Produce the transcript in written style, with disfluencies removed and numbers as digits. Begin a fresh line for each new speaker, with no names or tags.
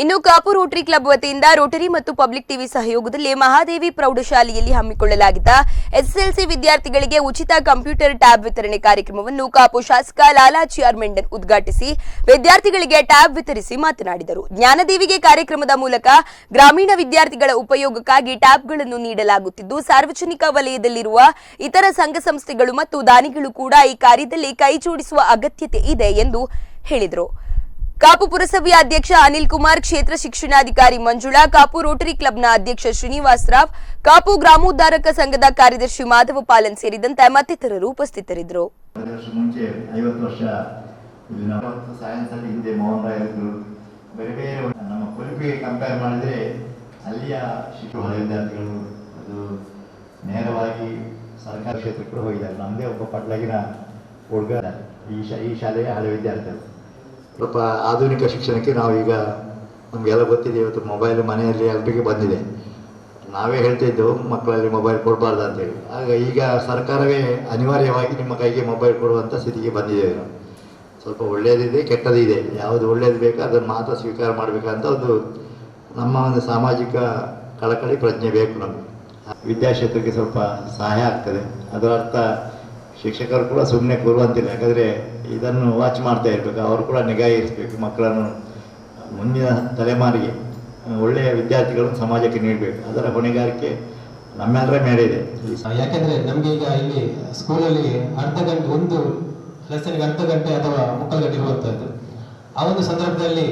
ಇನ್ನು Kapu Rotary club ವತಿಯಿಂದ Rotary ಮತ್ತು ಪಬ್ಲಿಕ್ ಟಿವಿ ಸಹಯೋಗದಲ್ಲಿ ಮಹಾದೇವಿ ಪ್ರೌಢಶಾಲೆಯಲ್ಲಿ ಹಮ್ಮಿಕೊಳ್ಳಲಾಗಿದ್ದ ಎಸ್ಎಸ್ಎಲ್ಸಿ ವಿದ್ಯಾರ್ಥಿಗಳಿಗೆ ಉಚಿತ ಕಂಪ್ಯೂಟರ್ ಟ್ಯಾಬ್ ವಿತರಣೆ ಕಾರ್ಯಕ್ರಮವನ್ನು ಕಾಪು ಶಾಸಕ ಲಾಲಾಜಿ ಮೆಂಡನ್ ಉದ್ಘಾಟಿಸಿ ವಿದ್ಯಾರ್ಥಿಗಳಿಗೆ ಟ್ಯಾಬ್ ವಿತರಿಸಿ ಮಾತನಾಡಿದರು. ಜ್ಞಾನದೇವಿಗೆ ಕಾರ್ಯಕ್ರಮದ ಮೂಲಕ ಗ್ರಾಮೀಣ ವಿದ್ಯಾರ್ಥಿಗಳ ಉಪಯೋಗಕ್ಕಾಗಿ ಟ್ಯಾಬ್ಗಳನ್ನು ನೀಡಲಾಗುತ್ತಿದ್ದು, ಸಾರ್ವಜನಿಕ ವಲಯದಲ್ಲಿರುವ ಇತರ ಸಂಘ ಸಂಸ್ಥೆಗಳು ಮತ್ತು ದಾನಿಗಳು ಕೂಡ ಈ ಕಾರ್ಯದಲ್ಲಿ ಕೈಜೋಡಿಸುವ ಅಗತ್ಯತೆ ಇದೆ ಎಂದು ಹೇಳಿದರು. ಕಾಪು ಪುರಸಭೆಯ ಅಧ್ಯಕ್ಷ ಅನಿಲ್ ಕುಮಾರ್, ಕ್ಷೇತ್ರ ಶಿಕ್ಷಣಾಧಿಕಾರಿ ಮಂಜುಳಾ, ಕಾಪು ರೋಟರಿ ಕ್ಲಬ್ನ ಅಧ್ಯಕ್ಷ ಶ್ರೀನಿವಾಸ್ ರಾವ್, ಕಾಪು ಗ್ರಾಮೋದ್ಧಾರಕ ಸಂಘದ ಕಾರ್ಯದರ್ಶಿ ಮಾಧವ ಪಾಲನ್ ಸೇರಿದಂತೆ ಮತ್ತಿತರರು ಉಪಸ್ಥಿತರಿದ್ದರು.
ಮುಂಚೆ 50 ವರ್ಷ ಸೈನ್ಸ್ ಅಲ್ಲಿ ಹಿಂದೆ ಮೋಹನ್ ರಾಯ್ ಬೇರೆ ಬೇರೆ ನಮ್ಮ ಕೊಲ್ಪಿಗೆ ಕಂಪೇರ್ ಮಾಡಿದ್ರೆ ಅಲ್ಲಿಯ ಶಿಕ್ಷಣ ವಿದ್ಯಾರ್ಥಿಗಳು ಅದು ನೇರವಾಗಿ ಸರ್ಕಾರಿ ಕ್ಷೇತ್ರಕ್ಕೆ ಹೋಗಿದ್ದಾರೆ. ನಮ್ಮದೇ ಒಬ್ಬ ಪಡ್ಲಗಿನ ಹುಡುಗ ಈ ಶಾಲೆಯ ಹಳೆ ವಿದ್ಯಾರ್ಥಿಗಳು. ಸ್ವಲ್ಪ ಆಧುನಿಕ ಶಿಕ್ಷಣಕ್ಕೆ ನಾವೀಗ ನಮಗೆಲ್ಲ ಗೊತ್ತಿದೆ, ಇವತ್ತು ಮೊಬೈಲ್ ಮನೆಯಲ್ಲಿ ಎಲ್ರಿಗೂ ಬಂದಿದೆ. ನಾವೇ ಹೇಳ್ತಿದ್ದೆವು ಮಕ್ಕಳಲ್ಲಿ ಮೊಬೈಲ್ ಕೊಡಬಾರ್ದು ಅಂತೇಳಿ. ಆಗ ಈಗ ಸರ್ಕಾರವೇ ಅನಿವಾರ್ಯವಾಗಿ ನಿಮ್ಮ ಕೈಗೆ ಮೊಬೈಲ್ ಕೊಡುವಂಥ ಸ್ಥಿತಿಗೆ ಬಂದಿದ್ದೇವೆ ನಾವು. ಸ್ವಲ್ಪ ಒಳ್ಳೆಯದಿದೆ, ಕೆಟ್ಟದಿದೆ. ಯಾವುದು ಒಳ್ಳೆಯದು ಬೇಕೋ ಅದನ್ನು ಮಾತ್ರ ಸ್ವೀಕಾರ ಮಾಡಬೇಕಂತ ನಮ್ಮ ಒಂದು ಸಾಮಾಜಿಕ ಕಳಕಳಿ ಪ್ರಜ್ಞೆ ಬೇಕು ನಮಗೆ. ವಿದ್ಯಾಕ್ಷೇತ್ರಕ್ಕೆ ಸ್ವಲ್ಪ ಸಹಾಯ ಆಗ್ತದೆ. ಅದರ ಅರ್ಥ ಶಿಕ್ಷಕರು ಕೂಡ ಸುಮ್ಮನೆ ಕೂರುವಂತಿಲ್ಲ, ಯಾಕಂದರೆ ಇದನ್ನು ವಾಚ್ ಮಾಡ್ತಾ ಇರಬೇಕು. ಅವರು ಕೂಡ ನಿಗಾ ಇರಿಸಬೇಕು. ಮಕ್ಕಳನ್ನು ಮುಂದಿನ ತಲೆಮಾರಿಗೆ ಒಳ್ಳೆಯ ವಿದ್ಯಾರ್ಥಿಗಳನ್ನು ಸಮಾಜಕ್ಕೆ ನೀಡಬೇಕು. ಅದರ ಹೊಣೆಗಾರಿಕೆ ನಮ್ಮೆಲ್ಲರ ಮೇಲೆ ಇದೆ.
ಯಾಕೆಂದರೆ ನಮಗೆ ಈಗ ಇಲ್ಲಿ ಸ್ಕೂಲಲ್ಲಿ ಅರ್ಧ ಗಂಟೆ, ಒಂದು ಲೆಸನ್ಗೆ ಅರ್ಧ ಗಂಟೆ ಅಥವಾ ಮುಕ್ಕಾಲು ಗಂಟೆ ಇರುವಂಥದ್ದು. ಆ ಒಂದು ಸಂದರ್ಭದಲ್ಲಿ